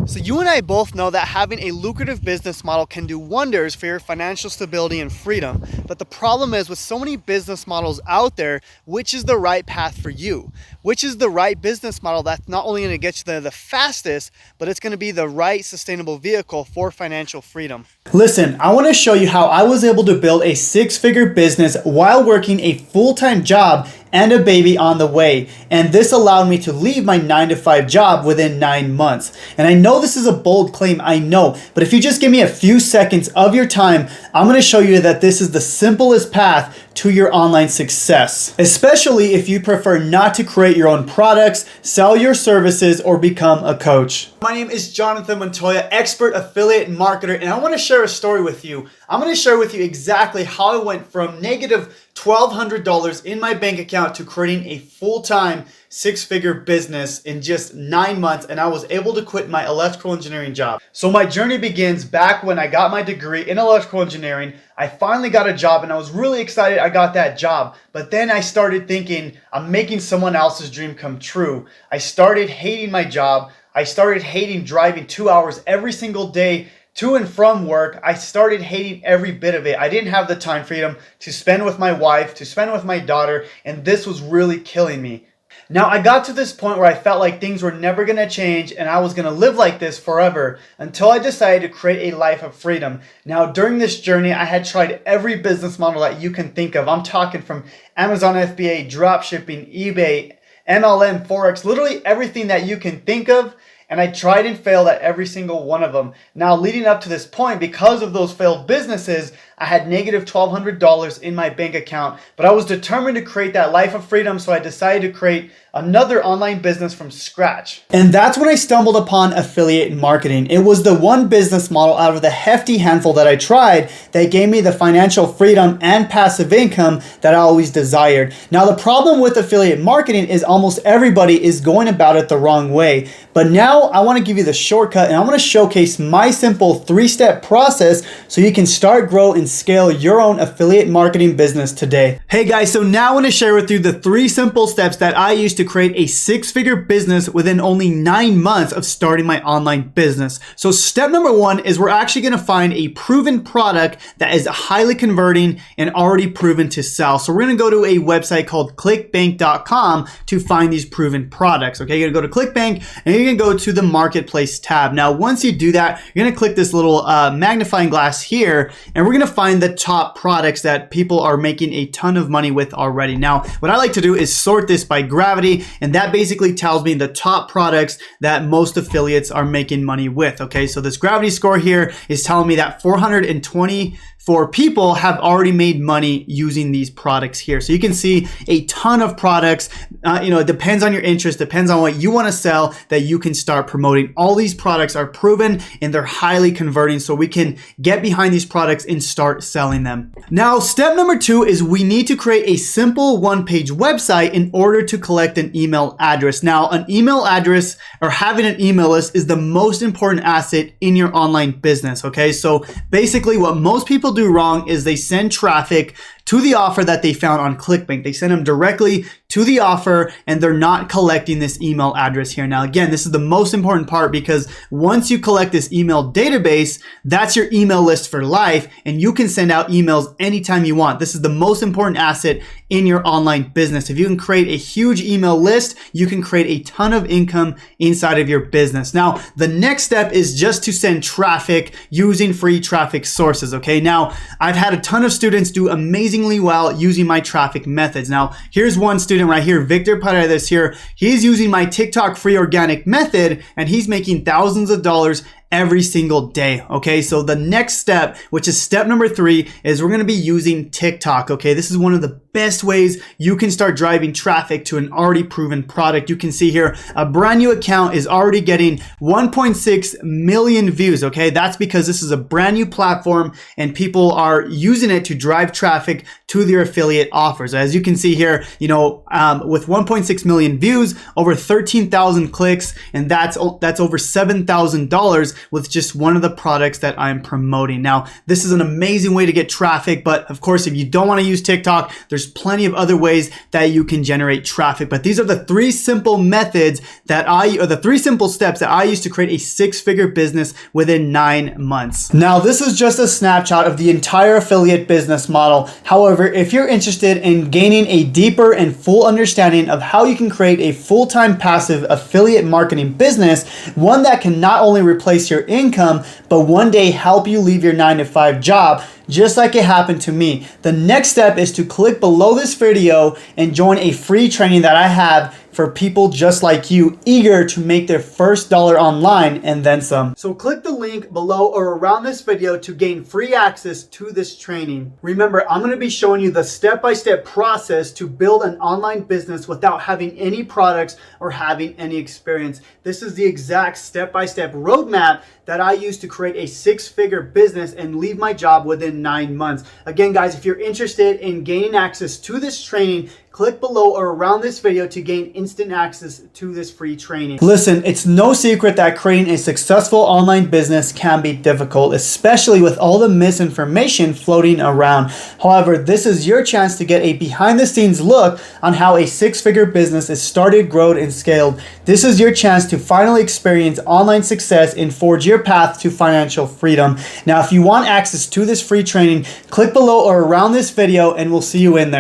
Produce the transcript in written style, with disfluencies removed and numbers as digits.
So you and I both know that having a lucrative business model can do wonders for your financial stability and freedom. But the problem is with so many business models out there, which is the right path for you? Which is the right business model that's not only going to get you there the fastest, but it's going to be the right sustainable vehicle for financial freedom? Listen, I want to show you how I was able to build a six-figure business while working a full-time job and a baby on the way. And this allowed me to leave my 9-to-5 job within 9 months. And I know this is a bold claim, I know, but if you just give me a few seconds of your time, I'm going to show you that this is the simplest path to your online success, especially if you prefer not to create your own products, sell your services, or become a coach. My name is Jonathan Montoya, expert affiliate marketer, and I want to share a story with you. I'm going to share with you exactly how I went from negative $1,200 in my bank account to creating a full-time six-figure business in just 9 months, and I was able to quit my electrical engineering job. So my journey begins back when I got my degree in electrical engineering. I finally got a job and I was really excited I got that job. But then I started thinking I'm making someone else's dream come true. I started hating my job. I started hating driving 2 hours every single day to and from work. I started hating every bit of it. I didn't have the time freedom to spend with my wife, to spend with my daughter, and this was really killing me. Now, I got to this point where I felt like things were never going to change and I was going to live like this forever until I decided to create a life of freedom. Now, during this journey, I had tried every business model that you can think of. I'm talking from Amazon FBA, dropshipping, eBay, MLM, Forex, literally everything that you can think of. And I tried and failed at every single one of them. Now, leading up to this point, because of those failed businesses, I had negative $1,200 in my bank account, but I was determined to create that life of freedom, so I decided to create another online business from scratch. And that's when I stumbled upon affiliate marketing. It was the one business model out of the hefty handful that I tried that gave me the financial freedom and passive income that I always desired. Now, the problem with affiliate marketing is almost everybody is going about it the wrong way. But now I want to give you the shortcut, and I want to showcase my simple 3-step process so you can start, grow, and scale your own affiliate marketing business today. Hey guys, so now I want to share with you the 3 simple steps that I used to create a 6-figure business within only 9 months of starting my online business. So step number 1 is we're actually going to find a proven product that is highly converting and already proven to sell. So we're going to go to a website called clickbank.com to find these proven products. Okay, you're going to go to ClickBank and you're going to go to the marketplace tab. Now, once you do that, you're going to click this little magnifying glass here, and we're going to find the top products that people are making a ton of money with already. Now, what I like to do is sort this by gravity, and that basically tells me the top products that most affiliates are making money with. Okay, so this gravity score here is telling me that 424 people have already made money using these products here. So you can see a ton of products. It depends on your interest, depends on what you want to sell, that you can start promoting. All these products are proven and they're highly converting, so we can get behind these products and start selling them. Now, step number 2 is we need to create a simple one-page website in order to collect an email address. Now, an email address or having an email list is the most important asset in your online business. Okay, so basically what most people do wrong is they send traffic to the offer that they found on ClickBank. They send them directly to the offer and they're not collecting this email address here. Now, again, this is the most important part, because once you collect this email database, that's your email list for life, and you can send out emails anytime you want. This is the most important asset in your online business. If you can create a huge email list, you can create a ton of income inside of your business. Now, the next step is just to send traffic using free traffic sources. Okay, now I've had a ton of students do amazingly well using my traffic methods. Now, here's one student right here, Victor Paredes here. He's using my TikTok free organic method and he's making thousands of dollars every single day. Okay, so the next step, which is step number 3, is we're going to be using TikTok. Okay, this is one of the best ways you can start driving traffic to an already proven product. You can see here a brand new account is already getting 1.6 million views. Okay, that's because this is a brand new platform and people are using it to drive traffic to their affiliate offers. As you can see here, with 1.6 million views, over 13,000 clicks, and that's over $7,000. with just one of the products that I'm promoting. Now, this is an amazing way to get traffic, but of course, if you don't want to use TikTok, there's plenty of other ways that you can generate traffic. But these are the three simple methods or the three simple steps that I use to create a six-figure business within 9 months. Now, this is just a snapshot of the entire affiliate business model. However, if you're interested in gaining a deeper and full understanding of how you can create a full-time passive affiliate marketing business, one that can not only replace your income, but one day help you leave your 9-to-5 job, just like it happened to me, the next step is to click below this video and join a free training that I have for people just like you, eager to make their first dollar online and then some. So click the link below or around this video to gain free access to this training. Remember, I'm going to be showing you the step-by-step process to build an online business without having any products or having any experience. This is the exact step-by-step roadmap that I use to create a six-figure business and leave my job within 9 months. Again, guys, if you're interested in gaining access to this training, click below or around this video to gain instant access to this free training. Listen, it's no secret that creating a successful online business can be difficult, especially with all the misinformation floating around. However, this is your chance to get a behind-the-scenes look on how a six-figure business is started, grown, and scaled. This is your chance to finally experience online success and forge your path to financial freedom. Now, if you want access to this free training, click below or around this video and we'll see you in there.